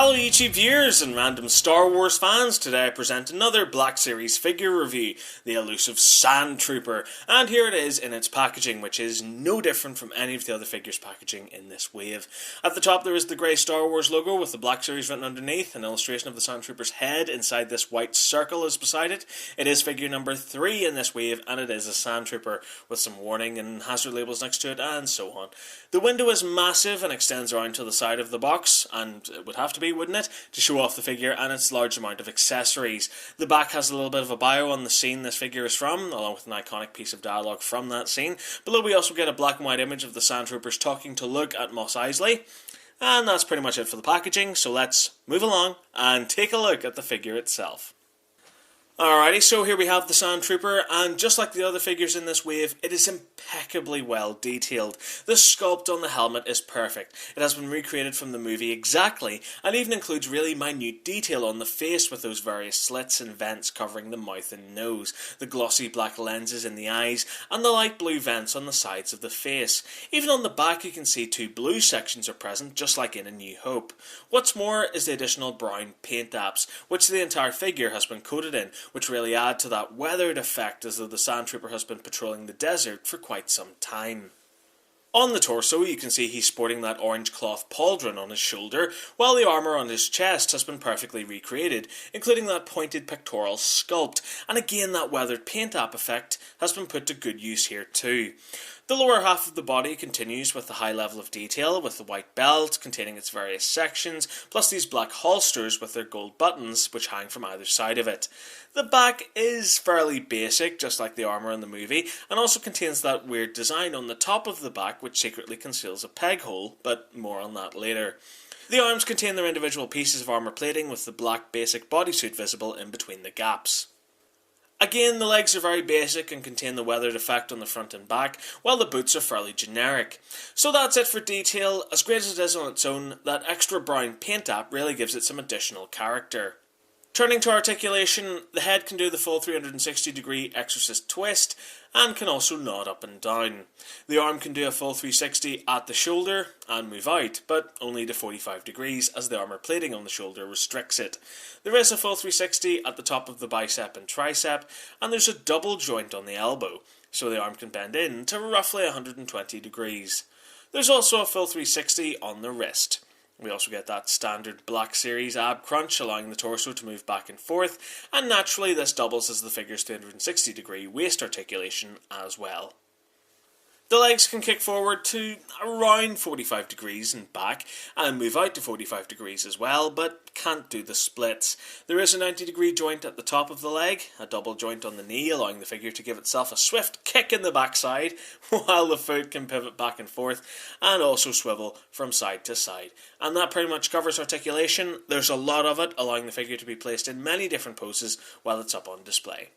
Hello YouTube viewers and random Star Wars fans, today I present another Black Series figure review, the elusive Sandtrooper, and here it is in its packaging, which is no different from any of the other figures packaging in this wave. At the top there is the grey Star Wars logo with the Black Series written underneath, an illustration of the Sandtrooper's head inside this white circle is beside it. It is figure number 3 in this wave, and it is a Sandtrooper with some warning and hazard labels next to it and so on. The window is massive and extends around to the side of the box, and it would have to be, wouldn't it, to show off the figure and its large amount of accessories. The back has a little bit of a bio on the scene this figure is from, along with an iconic piece of dialogue from that scene. Below we also get a black and white image of the Sandtroopers talking to Luke at Mos Eisley. And that's pretty much it for the packaging, so let's move along and take a look at the figure itself. Alrighty, so here we have the Sandtrooper, and just like the other figures in this wave, it is impeccably well detailed. The sculpt on the helmet is perfect. It has been recreated from the movie exactly, and even includes really minute detail on the face with those various slits and vents covering the mouth and nose, the glossy black lenses in the eyes, and the light blue vents on the sides of the face. Even on the back you can see 2 blue sections are present, just like in A New Hope. What's more is the additional brown paint apps, which the entire figure has been coated in, which really add to that weathered effect as though the Sandtrooper has been patrolling the desert for quite some time. On the torso you can see he's sporting that orange cloth pauldron on his shoulder, while the armour on his chest has been perfectly recreated, including that pointed pectoral sculpt, and again that weathered paint app effect has been put to good use here too. The lower half of the body continues with the high level of detail, with the white belt containing its various sections, plus these black holsters with their gold buttons which hang from either side of it. The back is fairly basic, just like the armour in the movie, and also contains that weird design on the top of the back which secretly conceals a peg hole, but more on that later. The arms contain their individual pieces of armour plating with the black basic bodysuit visible in between the gaps. Again, the legs are very basic and contain the weathered effect on the front and back, while the boots are fairly generic. So that's it for detail. As great as it is on its own, that extra brown paint app really gives it some additional character. Turning to articulation, the head can do the full 360-degree exorcist twist, and can also nod up and down. The arm can do a full 360 at the shoulder and move out, but only to 45 degrees as the armour plating on the shoulder restricts it. There is a full 360 at the top of the bicep and tricep, and there's a double joint on the elbow, so the arm can bend in to roughly 120 degrees. There's also a full 360 on the wrist. We also get that standard Black Series ab crunch, allowing the torso to move back and forth, and naturally this doubles as the figure's 360-degree waist articulation as well. The legs can kick forward to around 45 degrees and back, and move out to 45 degrees as well, but can't do the splits. There is a 90-degree joint at the top of the leg, a double joint on the knee, allowing the figure to give itself a swift kick in the backside, while the foot can pivot back and forth, and also swivel from side to side. And that pretty much covers articulation. There's a lot of it, allowing the figure to be placed in many different poses while it's up on display.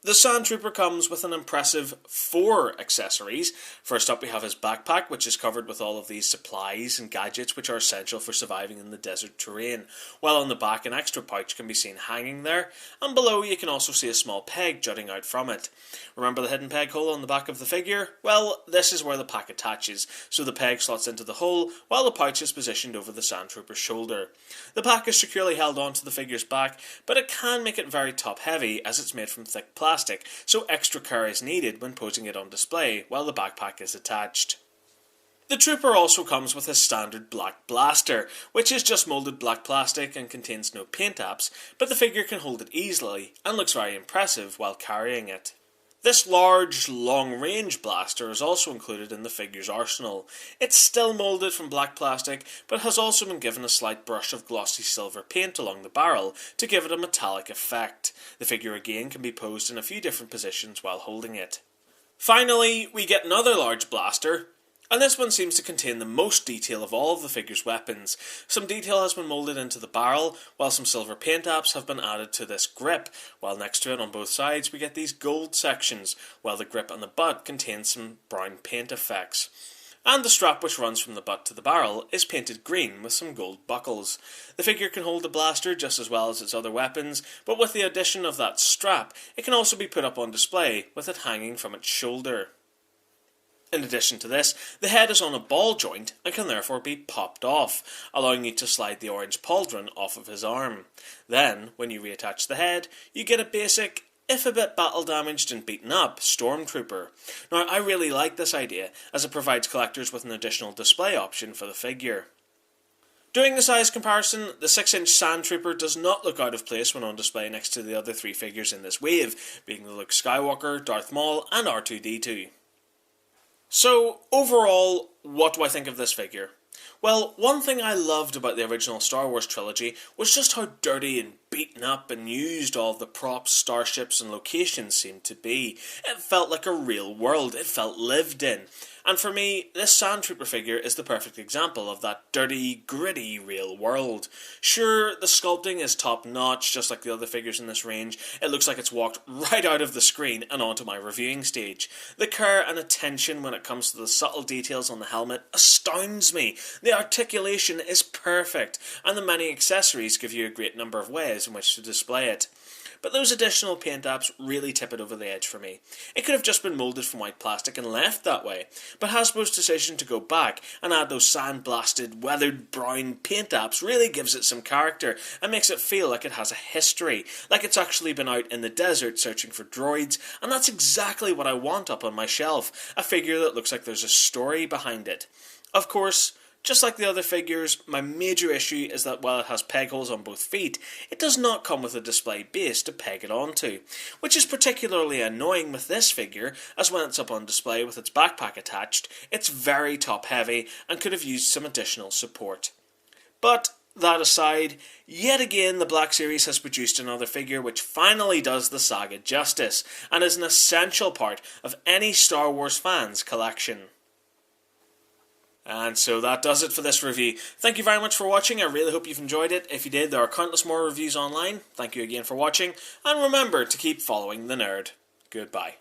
The Sandtrooper comes with an impressive 4 accessories. First up we have his backpack, which is covered with all of these supplies and gadgets which are essential for surviving in the desert terrain, while on the back an extra pouch can be seen hanging there, and below you can also see a small peg jutting out from it. Remember the hidden peg hole on the back of the figure? Well, this is where the pack attaches, so the peg slots into the hole while the pouch is positioned over the Sandtrooper's shoulder. The pack is securely held onto the figure's back, but it can make it very top heavy as it's made from thick plastic, so extra care is needed when posing it on display while the backpack is attached. The Trooper also comes with his standard black blaster, which is just moulded black plastic and contains no paint apps, but the figure can hold it easily and looks very impressive while carrying it. This large, long-range blaster is also included in the figure's arsenal. It's still moulded from black plastic, but has also been given a slight brush of glossy silver paint along the barrel to give it a metallic effect. The figure again can be posed in a few different positions while holding it. Finally, we get another large blaster, and this one seems to contain the most detail of all of the figure's weapons. Some detail has been moulded into the barrel, while some silver paint apps have been added to this grip, while next to it on both sides we get these gold sections, while the grip and the butt contain some brown paint effects. And the strap which runs from the butt to the barrel is painted green with some gold buckles. The figure can hold the blaster just as well as its other weapons, but with the addition of that strap, it can also be put up on display with it hanging from its shoulder. In addition to this, the head is on a ball joint and can therefore be popped off, allowing you to slide the orange pauldron off of his arm. Then, when you reattach the head, you get a basic, if a bit battle damaged and beaten up, Stormtrooper. Now, I really like this idea, as it provides collectors with an additional display option for the figure. Doing the size comparison, the 6-inch Sandtrooper does not look out of place when on display next to the other three figures in this wave, being the Luke Skywalker, Darth Maul and R2-D2. So, overall, what do I think of this figure? Well, one thing I loved about the original Star Wars trilogy was just how dirty and beaten up and used all of the props, starships and locations seemed to be. It felt like a real world, it felt lived in. And for me, this Sandtrooper figure is the perfect example of that dirty, gritty, real world. Sure, the sculpting is top notch, just like the other figures in this range. It looks like it's walked right out of the screen and onto my reviewing stage. The care and attention when it comes to the subtle details on the helmet astounds me. The articulation is perfect, and the many accessories give you a great number of ways in which to display it. But those additional paint apps really tip it over the edge for me. It could have just been moulded from white plastic and left that way, but Hasbro's decision to go back and add those sand-blasted, weathered brown paint apps really gives it some character and makes it feel like it has a history, like it's actually been out in the desert searching for droids, and that's exactly what I want up on my shelf, a figure that looks like there's a story behind it. Of course, just like the other figures, my major issue is that while it has peg holes on both feet, it does not come with a display base to peg it onto, which is particularly annoying with this figure, as when it's up on display with its backpack attached, it's very top heavy and could have used some additional support. But that aside, yet again the Black Series has produced another figure which finally does the saga justice, and is an essential part of any Star Wars fan's collection. And so that does it for this review. Thank you very much for watching. I really hope you've enjoyed it. If you did, there are countless more reviews online. Thank you again for watching. And remember to keep following the nerd. Goodbye.